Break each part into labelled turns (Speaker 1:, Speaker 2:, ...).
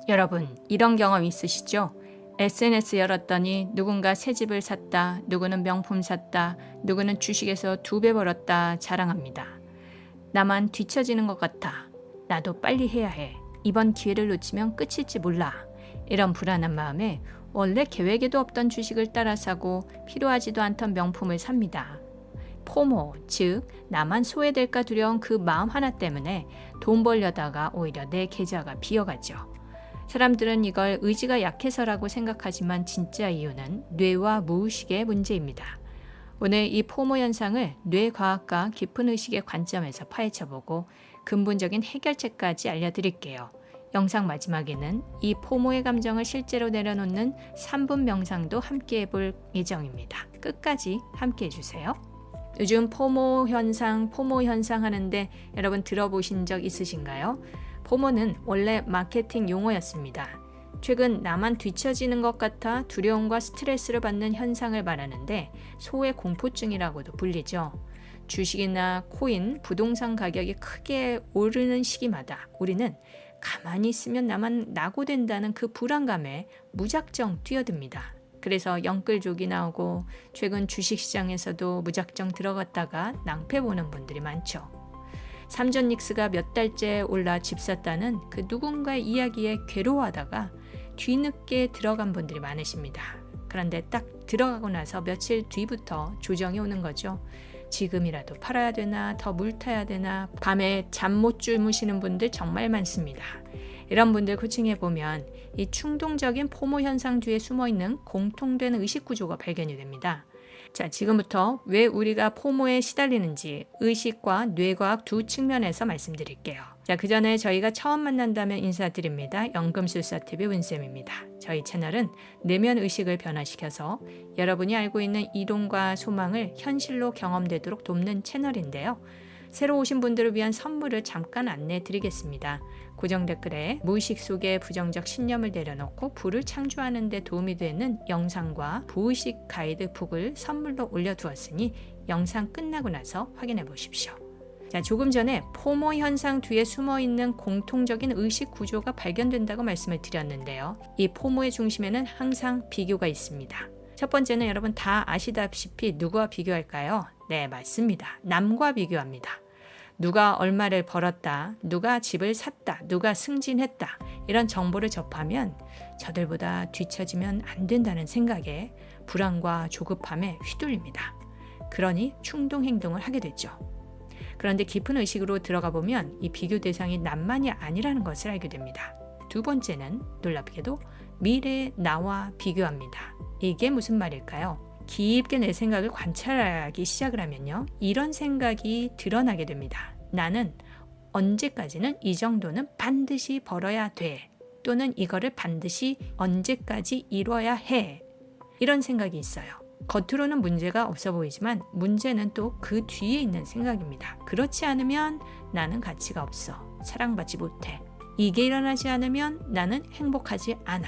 Speaker 1: 여러분, 이런 경험 있으시죠? SNS 열었더니 누군가 새 집을 샀다, 누구는 명품 샀다, 누구는 주식에서 2배 벌었다 자랑합니다. 나만 뒤처지는 것 같아. 나도 빨리 해야 해. 이번 기회를 놓치면 끝일지 몰라. 이런 불안한 마음에 원래 계획에도 없던 주식을 따라 사고 필요하지도 않던 명품을 삽니다. 포모, 즉 나만 소외될까 두려운 그 마음 하나 때문에 돈 벌려다가 오히려 내 계좌가 비어가죠. 사람들은 이걸 의지가 약해서라고 생각하지만 진짜 이유는 뇌와 무의식의 문제입니다. 오늘 이 포모 현상을 뇌과학과 깊은 의식의 관점에서 파헤쳐보고 근본적인 해결책까지 알려드릴게요. 영상 마지막에는 이 포모의 감정을 실제로 내려놓는 3분 명상도 함께 해볼 예정입니다. 끝까지 함께 해주세요. 요즘 포모 현상 하는데 여러분 들어보신 적 있으신가요? 포모는 원래 마케팅 용어였습니다. 최근 나만 뒤처지는 것 같아 두려움과 스트레스를 받는 현상을 말하는데 소외 공포증이라고도 불리죠. 주식이나 코인, 부동산 가격이 크게 오르는 시기마다 우리는 가만히 있으면 나만 낙오된다는 그 불안감에 무작정 뛰어듭니다. 그래서 영끌족이 나오고 최근 주식시장에서도 무작정 들어갔다가 낭패 보는 분들이 많죠. 삼전 닉스가 몇 달째 올라 집 샀다는 그 누군가의 이야기에 괴로워하다가 뒤늦게 들어간 분들이 많으십니다. 그런데 딱 들어가고 나서 며칠 뒤부터 조정이 오는 거죠. 지금이라도 팔아야 되나, 더 물 타야 되나, 밤에 잠 못 주무시는 분들 정말 많습니다. 이런 분들 코칭해보면 이 충동적인 포모 현상 뒤에 숨어있는 공통된 의식구조가 발견이 됩니다. 자, 지금부터 왜 우리가 포모에 시달리는지 의식과 뇌과학 두 측면에서 말씀드릴게요. 자, 그 전에 저희가 처음 만난다면 인사드립니다. 연금술사TV 문쌤입니다. 저희 채널은 내면 의식을 변화시켜서 여러분이 알고 있는 이론과 소망을 현실로 경험되도록 돕는 채널인데요. 새로 오신 분들을 위한 선물을 잠깐 안내해 드리겠습니다. 고정 댓글에 무의식 속에 부정적 신념을 내려놓고 부를 창조하는 데 도움이 되는 영상과 부의식 가이드북을 선물로 올려두었으니 영상 끝나고 나서 확인해 보십시오. 자, 조금 전에 포모 현상 뒤에 숨어있는 공통적인 의식 구조가 발견된다고 말씀을 드렸는데요. 이 포모의 중심에는 항상 비교가 있습니다. 첫 번째는 여러분 다 아시다시피 누구와 비교할까요? 네, 맞습니다. 남과 비교합니다. 누가 얼마를 벌었다, 누가 집을 샀다, 누가 승진했다 이런 정보를 접하면 저들보다 뒤처지면 안 된다는 생각에 불안과 조급함에 휘둘립니다. 그러니 충동 행동을 하게 되죠. 그런데 깊은 의식으로 들어가 보면 이 비교 대상이 남만이 아니라는 것을 알게 됩니다. 두 번째는 놀랍게도 미래의 나와 비교합니다. 이게 무슨 말일까요? 깊게 내 생각을 관찰하기 시작을 하면요. 이런 생각이 드러나게 됩니다. 나는 언제까지는 이 정도는 반드시 벌어야 돼. 또는 이거를 반드시 언제까지 이뤄야 해. 이런 생각이 있어요. 겉으로는 문제가 없어 보이지만 문제는 또 그 뒤에 있는 생각입니다. 그렇지 않으면 나는 가치가 없어. 사랑받지 못해. 이게 일어나지 않으면 나는 행복하지 않아.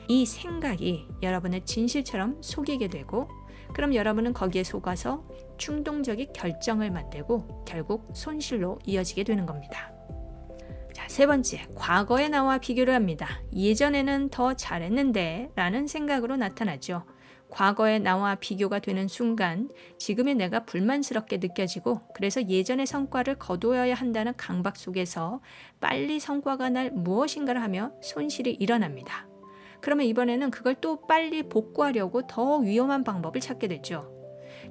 Speaker 1: 이 생각이 여러분을 진실처럼 속이게 되고 그럼 여러분은 거기에 속아서 충동적인 결정을 만들고 결국 손실로 이어지게 되는 겁니다. 자, 세 번째, 과거의 나와 비교를 합니다. 예전에는 더 잘했는데 라는 생각으로 나타나죠. 과거의 나와 비교가 되는 순간 지금의 내가 불만스럽게 느껴지고 그래서 예전의 성과를 거두어야 한다는 강박 속에서 빨리 성과가 날 무엇인가를 하며 손실이 일어납니다. 그러면 이번에는 그걸 또 빨리 복구하려고 더 위험한 방법을 찾게 되죠.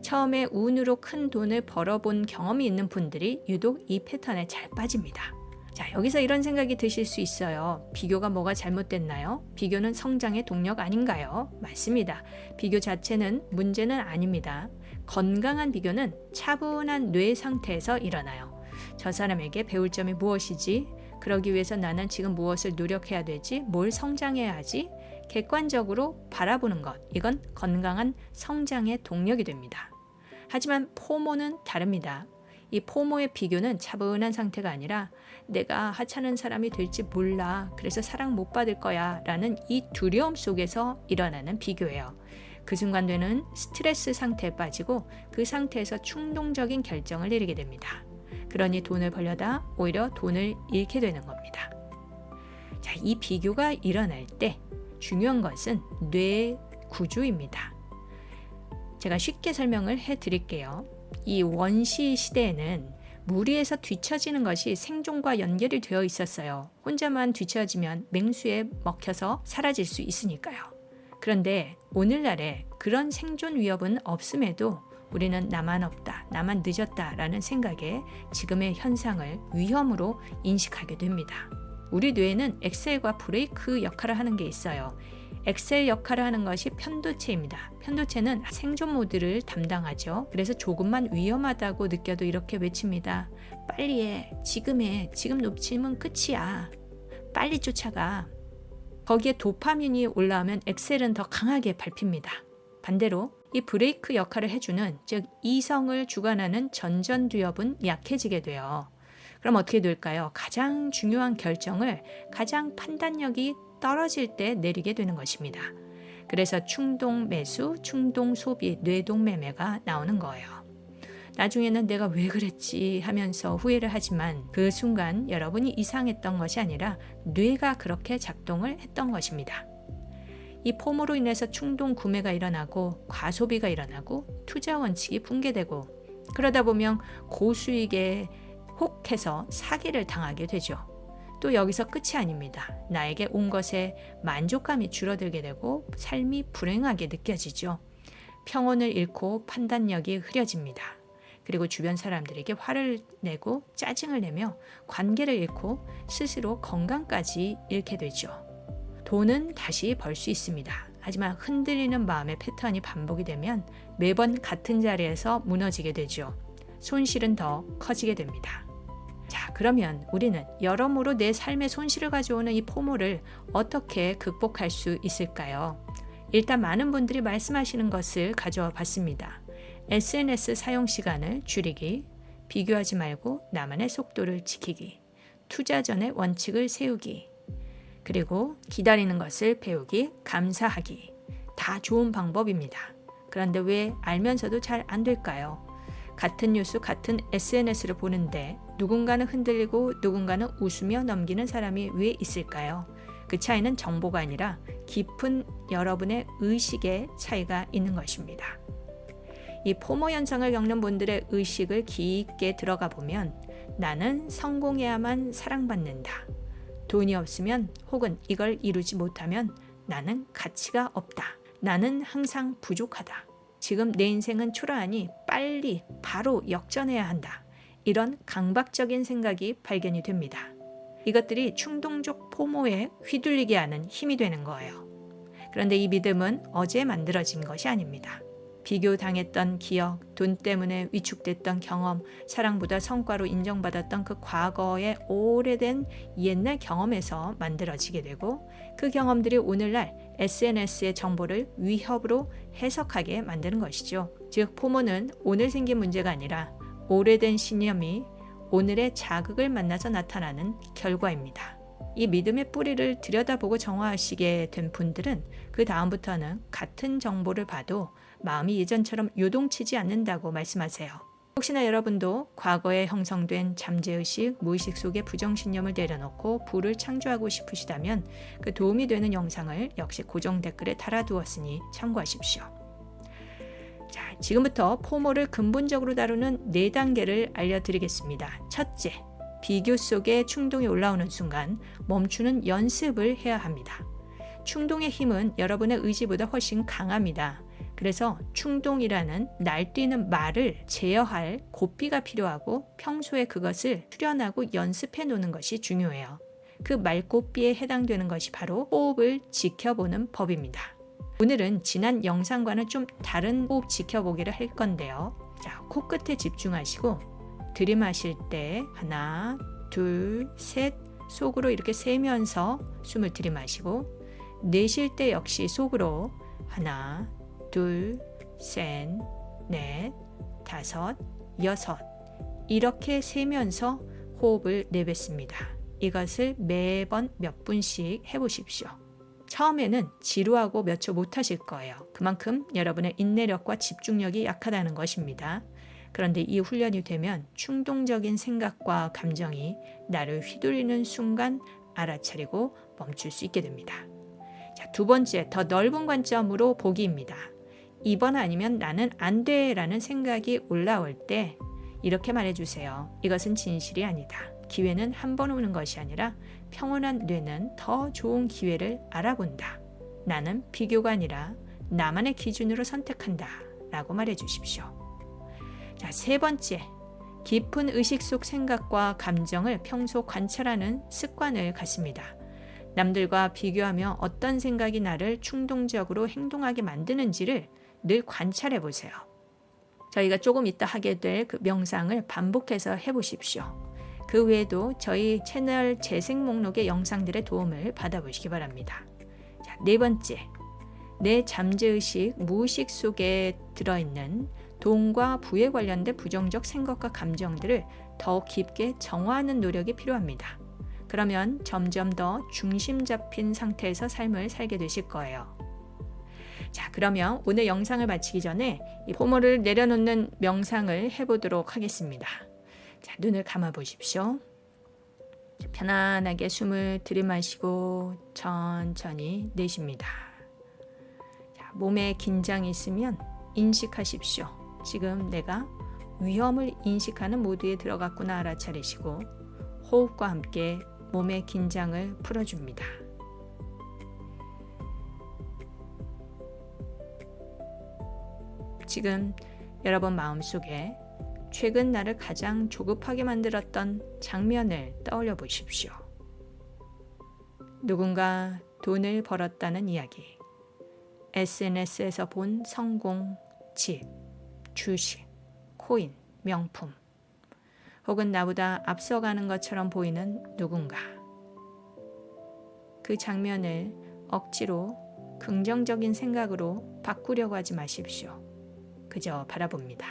Speaker 1: 처음에 운으로 큰 돈을 벌어본 경험이 있는 분들이 유독 이 패턴에 잘 빠집니다. 자, 여기서 이런 생각이 드실 수 있어요. 비교가 뭐가 잘못됐나요? 비교는 성장의 동력 아닌가요? 맞습니다. 비교 자체는 문제는 아닙니다. 건강한 비교는 차분한 뇌 상태에서 일어나요. 저 사람에게 배울 점이 무엇이지? 그러기 위해서 나는 지금 무엇을 노력해야 되지? 뭘 성장해야 하지? 객관적으로 바라보는 것, 이건 건강한 성장의 동력이 됩니다. 하지만 포모는 다릅니다. 이 포모의 비교는 차분한 상태가 아니라 내가 하찮은 사람이 될지 몰라, 그래서 사랑 못 받을 거야 라는 이 두려움 속에서 일어나는 비교예요. 그 순간 뇌는 스트레스 상태에 빠지고 그 상태에서 충동적인 결정을 내리게 됩니다. 그러니 돈을 벌려다 오히려 돈을 잃게 되는 겁니다. 자, 이 비교가 일어날 때 중요한 것은 뇌 구조입니다. 제가 쉽게 설명을 해드릴게요. 이 원시 시대에는 무리에서 뒤처지는 것이 생존과 연결이 되어 있었어요. 혼자만 뒤처지면 맹수에 먹혀서 사라질 수 있으니까요. 그런데 오늘날에 그런 생존 위협은 없음에도 우리는 나만 없다, 나만 늦었다라는 생각에 지금의 현상을 위험으로 인식하게 됩니다. 우리 뇌에는 엑셀과 브레이크 역할을 하는 게 있어요. 엑셀 역할을 하는 것이 편도체입니다. 편도체는 생존 모드를 담당하죠. 그래서 조금만 위험하다고 느껴도 이렇게 외칩니다. 빨리 해. 지금 해. 지금 놓치면 끝이야. 빨리 쫓아가. 거기에 도파민이 올라오면 엑셀은 더 강하게 밟힙니다. 반대로 이 브레이크 역할을 해주는, 즉 이성을 주관하는 전전두엽은 약해지게 돼요. 그럼 어떻게 될까요? 가장 중요한 결정을 가장 판단력이 떨어질 때 내리게 되는 것입니다. 그래서 충동 매수, 충동 소비, 뇌동매매가 나오는 거예요. 나중에는 내가 왜 그랬지 하면서 후회를 하지만 그 순간 여러분이 이상했던 것이 아니라 뇌가 그렇게 작동을 했던 것입니다. 이 폼으로 인해서 충동 구매가 일어나고 과소비가 일어나고 투자 원칙이 붕괴되고 그러다 보면 고수익에 혹해서 사기를 당하게 되죠. 또 여기서 끝이 아닙니다. 나에게 온 것에 만족감이 줄어들게 되고 삶이 불행하게 느껴지죠. 평온을 잃고 판단력이 흐려집니다. 그리고 주변 사람들에게 화를 내고 짜증을 내며 관계를 잃고 스스로 건강까지 잃게 되죠. 돈은 다시 벌 수 있습니다. 하지만 흔들리는 마음의 패턴이 반복이 되면 매번 같은 자리에서 무너지게 되죠. 손실은 더 커지게 됩니다. 자, 그러면 우리는 여러모로 내 삶의 손실을 가져오는 이 포모를 어떻게 극복할 수 있을까요? 일단 많은 분들이 말씀하시는 것을 가져와 봤습니다. SNS 사용 시간을 줄이기, 비교하지 말고 나만의 속도를 지키기, 투자 전에 원칙을 세우기, 그리고 기다리는 것을 배우기, 감사하기. 다 좋은 방법입니다. 그런데 왜 알면서도 잘 안 될까요? 같은 뉴스, 같은 SNS를 보는데 누군가는 흔들리고 누군가는 웃으며 넘기는 사람이 왜 있을까요? 그 차이는 정보가 아니라 깊은 여러분의 의식의 차이가 있는 것입니다. 이 포모 현상을 겪는 분들의 의식을 깊게 들어가 보면 나는 성공해야만 사랑받는다. 돈이 없으면 혹은 이걸 이루지 못하면 나는 가치가 없다. 나는 항상 부족하다. 지금 내 인생은 초라하니 빨리 바로 역전해야 한다. 이런 강박적인 생각이 발견이 됩니다. 이것들이 충동적 포모에 휘둘리게 하는 힘이 되는 거예요. 그런데 이 믿음은 어제 만들어진 것이 아닙니다. 비교당했던 기억, 돈 때문에 위축됐던 경험, 사랑보다 성과로 인정받았던 그 과거의 오래된 옛날 경험에서 만들어지게 되고 그 경험들이 오늘날 SNS의 정보를 위협으로 해석하게 만드는 것이죠. 즉 포모는 오늘 생긴 문제가 아니라 오래된 신념이 오늘의 자극을 만나서 나타나는 결과입니다. 이 믿음의 뿌리를 들여다보고 정화하시게 된 분들은 그 다음부터는 같은 정보를 봐도 마음이 예전처럼 요동치지 않는다고 말씀하세요. 혹시나 여러분도 과거에 형성된 잠재의식, 무의식 속의 부정신념을 내려놓고 부를 창조하고 싶으시다면 그 도움이 되는 영상을 역시 고정 댓글에 달아두었으니 참고하십시오. 자, 지금부터 포모를 근본적으로 다루는 4단계를 알려드리겠습니다. 첫째, 비교 속에 충동이 올라오는 순간 멈추는 연습을 해야 합니다. 충동의 힘은 여러분의 의지보다 훨씬 강합니다. 그래서 충동이라는 날뛰는 말을 제어할 고삐가 필요하고 평소에 그것을 수련하고 연습해 놓는 것이 중요해요. 그 말고삐에 해당되는 것이 바로 호흡을 지켜보는 법입니다. 오늘은 지난 영상과는 좀 다른 호흡 지켜보기를 할 건데요. 자, 코끝에 집중하시고 들이마실 때 하나, 둘, 셋 속으로 이렇게 세면서 숨을 들이마시고 내쉴 때 역시 속으로 하나, 둘, 셋, 넷, 다섯, 여섯 이렇게 세면서 호흡을 내뱉습니다. 이것을 매번 몇 분씩 해보십시오. 처음에는 지루하고 몇 초 못하실 거예요. 그만큼 여러분의 인내력과 집중력이 약하다는 것입니다. 그런데 이 훈련이 되면 충동적인 생각과 감정이 나를 휘둘리는 순간 알아차리고 멈출 수 있게 됩니다. 자, 두 번째, 더 넓은 관점으로 보기입니다. 이번 아니면 나는 안 돼라는 생각이 올라올 때 이렇게 말해주세요. 이것은 진실이 아니다. 기회는 한 번 오는 것이 아니라 평온한 뇌는 더 좋은 기회를 알아본다. 나는 비교가 아니라 나만의 기준으로 선택한다. 라고 말해주십시오. 자, 세 번째, 깊은 의식 속 생각과 감정을 평소 관찰하는 습관을 갖습니다. 남들과 비교하며 어떤 생각이 나를 충동적으로 행동하게 만드는지를 늘 관찰해 보세요. 저희가 조금 이따 하게 될 그 명상을 반복해서 해보십시오. 그 외에도 저희 채널 재생 목록의 영상들의 도움을 받아보시기 바랍니다. 자, 네 번째, 내 잠재의식, 무의식 속에 들어있는 돈과 부에 관련된 부정적 생각과 감정들을 더 깊게 정화하는 노력이 필요합니다. 그러면 점점 더 중심 잡힌 상태에서 삶을 살게 되실 거예요. 자, 그러면 오늘 영상을 마치기 전에 이 포모를 내려놓는 명상을 해보도록 하겠습니다. 자, 눈을 감아 보십시오. 편안하게 숨을 들이마시고 천천히 내쉽니다. 자, 몸에 긴장이 있으면 인식하십시오. 지금 내가 위험을 인식하는 모드에 들어갔구나 알아차리시고 호흡과 함께 몸의 긴장을 풀어줍니다. 지금 여러분 마음속에 최근 나를 가장 조급하게 만들었던 장면을 떠올려 보십시오. 누군가 돈을 벌었다는 이야기, SNS에서 본 성공, 집, 주식, 코인, 명품, 혹은 나보다 앞서가는 것처럼 보이는 누군가. 그 장면을 억지로 긍정적인 생각으로 바꾸려고 하지 마십시오. 그저 바라봅니다.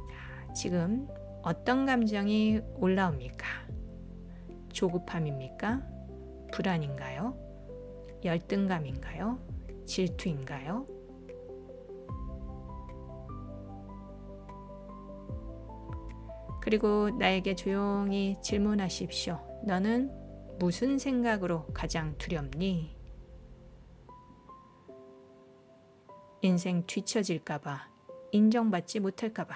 Speaker 1: 자, 지금 어떤 감정이 올라옵니까? 조급함입니까? 불안인가요? 열등감인가요? 질투인가요? 그리고 나에게 조용히 질문하십시오. 너는 무슨 생각으로 가장 두렵니? 인생 뒤처질까봐, 인정받지 못할까봐,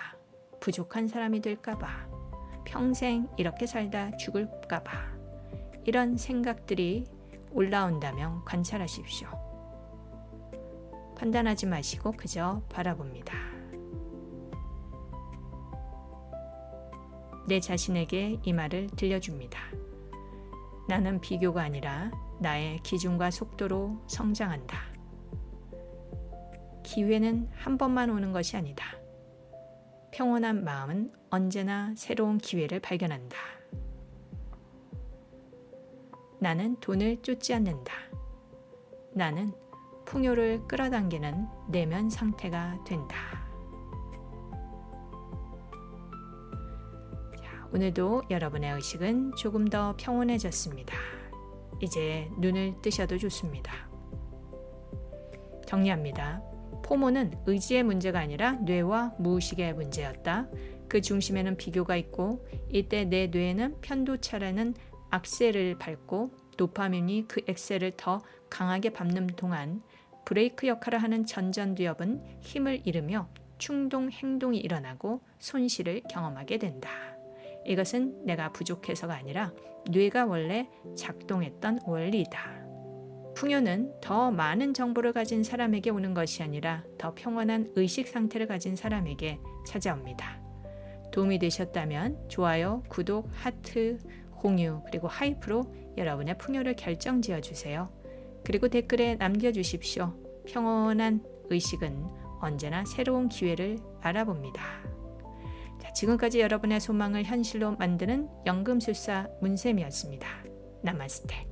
Speaker 1: 부족한 사람이 될까봐, 평생 이렇게 살다 죽을까봐 이런 생각들이 올라온다면 관찰하십시오. 판단하지 마시고 그저 바라봅니다. 내 자신에게 이 말을 들려줍니다. 나는 비교가 아니라 나의 기준과 속도로 성장한다. 기회는 한 번만 오는 것이 아니다. 평온한 마음은 언제나 새로운 기회를 발견한다. 나는 돈을 쫓지 않는다. 나는 풍요를 끌어당기는 내면 상태가 된다. 자, 오늘도 여러분의 의식은 조금 더 평온해졌습니다. 이제 눈을 뜨셔도 좋습니다. 정리합니다. 포모는 의지의 문제가 아니라 뇌와 무의식의 문제였다. 그 중심에는 비교가 있고 이때 내 뇌는 편도차라는 악셀을 밟고 도파민이 그 엑셀을 더 강하게 밟는 동안 브레이크 역할을 하는 전전두엽은 힘을 잃으며 충동 행동이 일어나고 손실을 경험하게 된다. 이것은 내가 부족해서가 아니라 뇌가 원래 작동했던 원리이다. 풍요는 더 많은 정보를 가진 사람에게 오는 것이 아니라 더 평온한 의식 상태를 가진 사람에게 찾아옵니다. 도움이 되셨다면 좋아요, 구독, 하트, 공유 그리고 하이프로 여러분의 풍요를 결정지어 주세요. 그리고 댓글에 남겨주십시오. 평온한 의식은 언제나 새로운 기회를 알아봅니다. 자, 지금까지 여러분의 소망을 현실로 만드는 연금술사 문쌤이었습니다. 나마스테.